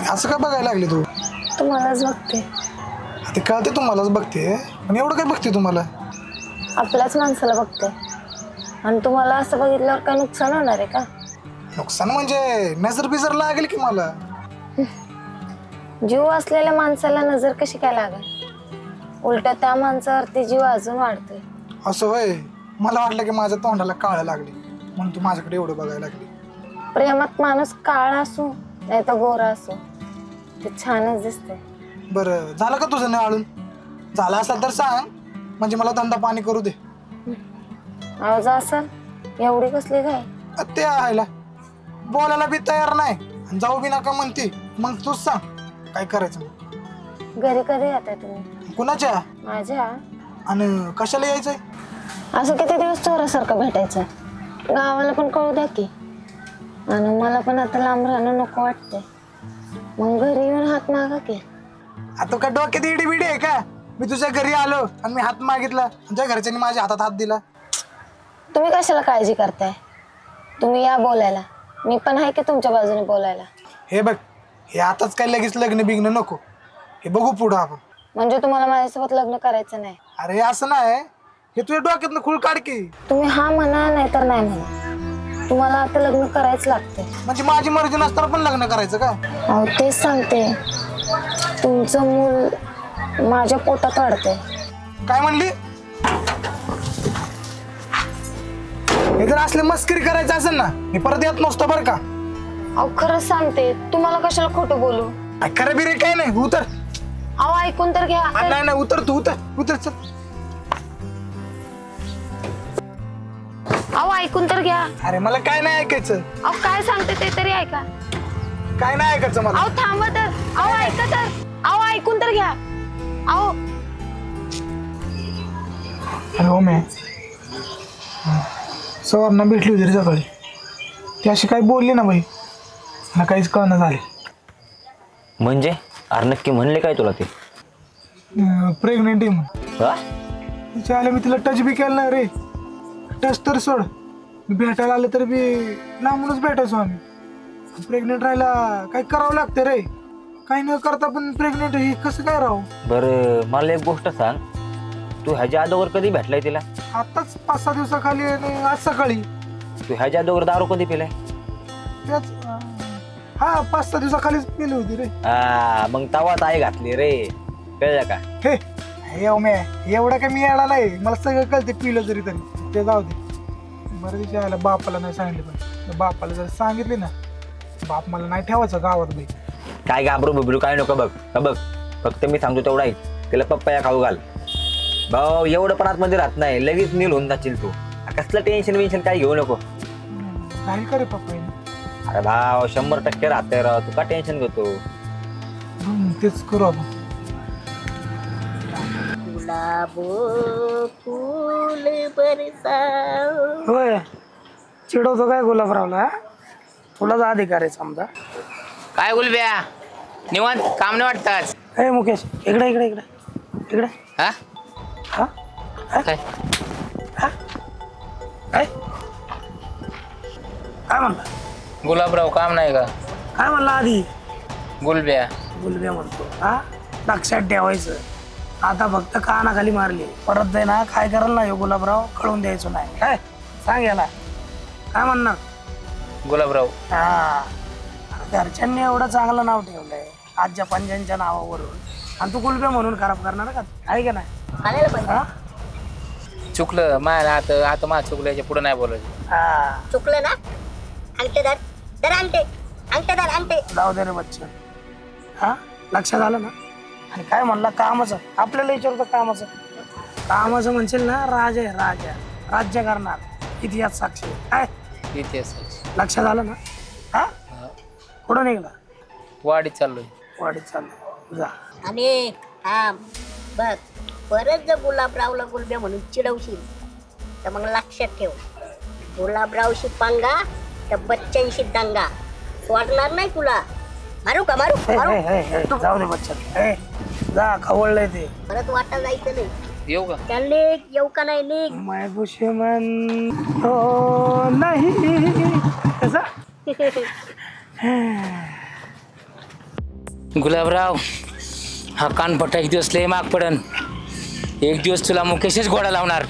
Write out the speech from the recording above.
असं का बघायला लागली तू? तुम्हालाच बघते. ते कळते तुम्हालाच बघते पण एवढं काय बघते तुम्हाला? आपल्याच माणसाला बघते. आणि तुम्हाला असं बघितल्यावर काय नुकसान होणार आहे का? नुकसान म्हणजे नजर बिजर लागेल की मला. जीव असलेल्या माणसाला नजर कशी काय लागेल? उलट त्या माणसावरती जीव अजून वाढतोय. असं होय. मला वाटलं की माझ्या तोंडाला काळं लागली म्हणून तू माझ्याकडे एवढं बघायला लागली. प्रेमात माणूस काळा असो नाही तर गोरा असो ते छानच दिसते. बरं झालं का तुझं निवाळून? झालं असेल तर सांग म्हणजे मला धंदा पाणी करू दे. आवाज असल एवढी कसली काय? ते आयला बोलायला बी तयार नाही आणि जाऊ बी नका म्हणते. मग तूच सांग काय करायचं. घरी कधी येताय तुम्ही? कुणाच्या? माझ्या. आणि कशाला यायचंय? असं किती दिवस चोरासारखं भेटायचं? गावाला पण कळू द्या की. आणि मला पण आता लांब राहणं नको वाटतंय. मग घरी येऊन हात मागा की. आता का डोक्यात इडी बिडी आहे का? मी तुझ्या घरी आलो आणि मी हात मागितला तुझ्या घरच्यांनी माझ्या हातात हात दिला. तुम्ही कशाला काळजी करताय? तुम्ही या बोलायला. मी पण आहे की तुमच्या बाजूने बोलायला. हे बघ हे आताच काय लगेच लग्न बिग्न नको. हे बघू पुढं आपण. म्हणजे तुम्हाला माझ्यासोबत लग्न करायचं नाही? अरे असं नाही. हे तुझ्या डोक्यातनं खूळ काढ की. तुम्ही हा म्हणा नाही तर नाही म्हणा. तुम्हाला आता लग्न करायच लागते. म्हणजे माझी मर्जी नसताना पण लग्न करायचं का? अहो तेच सांगते. तुमचं मूल माझ्या पोटात वाढतंय. काय म्हणली? हे जर असले मस्करी करायचं असेल ना मी परत येत नसतो बरं का. अहो खरंच सांगते. तुम्हाला कशाला खोटं बोलू? खरं बिरे काय नाही. उतर. अहो ऐकून तर घ्या. नाही नाही उतर तू. उतर चल. अहो ऐकून तर घ्या. अरे मला काय नाही ऐकायचं. अहो काय सांगते ते तरी ऐका. काय नाही ऐकायचं मला. अहो थांबा तर. अहो ऐका तर. अहो ऐकून तर घ्या. अहो हो मी सवारना भेटली होती रे सकाळी. ती अशी काही बोलली ना बाई मला काहीच कळणं झाले. म्हणजे अरे नक्की म्हणले काय तुला ते? प्रेग्नेंट आहे म्हणून. तिच्या आले मी तिला टच बी केलं नाही रे. टच तर सोड मी भेटायला आलं तर बी लांबूनच भेटायचो आम्ही. प्रेग्नेंट राहायला काय करावं लागतं रे. काही न करता पण प्रेग्नेंट हे कसं काय राहू? बरं मला एक गोष्ट सांग. तू ह्याच्या अगोदर कधी भेटलाय तिला? आताच 5-6 दिवसाखाली आणि आज सकाळी. तू ह्याच्या अगोदर दारू कधी पिलाय? त्याच हा 5-6 दिवसाखालीच पिली होती रे. मग तवाच आई घातली रे. कळलं का? हे एवढं काय मी यायला नाही. मला सगळं कळते पिलं जरी तरी. ते जाऊ दे. बरं तिच्या आला बापाला नाही सांगितलं पण बापाला जर सांगितले ना बाप मला नाही ठेवायचं गावात बाई. काय घाबरू बिबरू काय नको बघ. बघ फक्त मी सांगतो तेवढा ऐक. तिला पप्पाया खाऊ घाल. भाऊ एवढं पण आतमध्ये राहत नाही. लगेच नील होऊन जाशील तू. कसलं टेन्शन काय घेऊ नको. नाही का रे पप्पा? अरे भाव 100% राहते राव. तू का टेन्शन घेतो? तेच करू आपण. होय चिडवतो काय गुलाबरावला? तुलाच अधिकार आहे समजा. काय गुलब्या निवांत काम नाही वाटतात? हे मुकेश इकडे इकडे इकडे इकडे. हा हा काय हा काय काय म्हणला? गुलाबराव काम नाही का? काय म्हणला आधी? गुलब्या गुलब्या म्हणतो. हा लक्षात ठेवायचं. आता फक्त कानाखाली मारली. परत जाई ना काय करायला नाही गुलाबराव कळून द्यायचं नाही. काय सांग याला काय म्हणणार? गुलाबराव हा घरच्यांनी एवढं चांगलं नाव ठेवलंय आजच्या पंजांच्या नावावरून आणि तू गुलब्या म्हणून खराब करणार का? आहे का नाही? हा? चुकलं माझ्या आता माझं चुकलं. याच्या पुढे नाही बोलायचं. हा चुकलं ना? अंगठे धर धर अंगठे अंगठे धर अंगठे. जाऊ दे रे बच्चा. हा लक्षात आलं ना? आणि काय म्हणला कामाचं? आपल्याला विचारतो कामाचं म्हणशील ना राजा आहे राजा. राज्य करणार इतिहास साक्षी. काय इतिहास लक्षात आलं ना? हा कुठं निघला? वाडीत चाललोय. वाडीत चाललं जा. आणि हा बघ परत जर गुलाबरावला गुलब्या म्हणून चिडवशील तर मग लक्षात ठेव गुलाबरावशी पंगा तर बच्चांशी दंगा. वाटणार नाही तुला. मारू का मारू? जाऊ दे बच्चा. जा खवळलंय ते. परत वाटा जायचं नाही. येऊ का? त्याला येऊ का नाही निघ. मैं दुश्मन हो नाही कसा गुलाबराव, हा कानपट्टा एक दिवस लय माग पडन. एक दिवस तुला मुकेशच घोडा लावणार.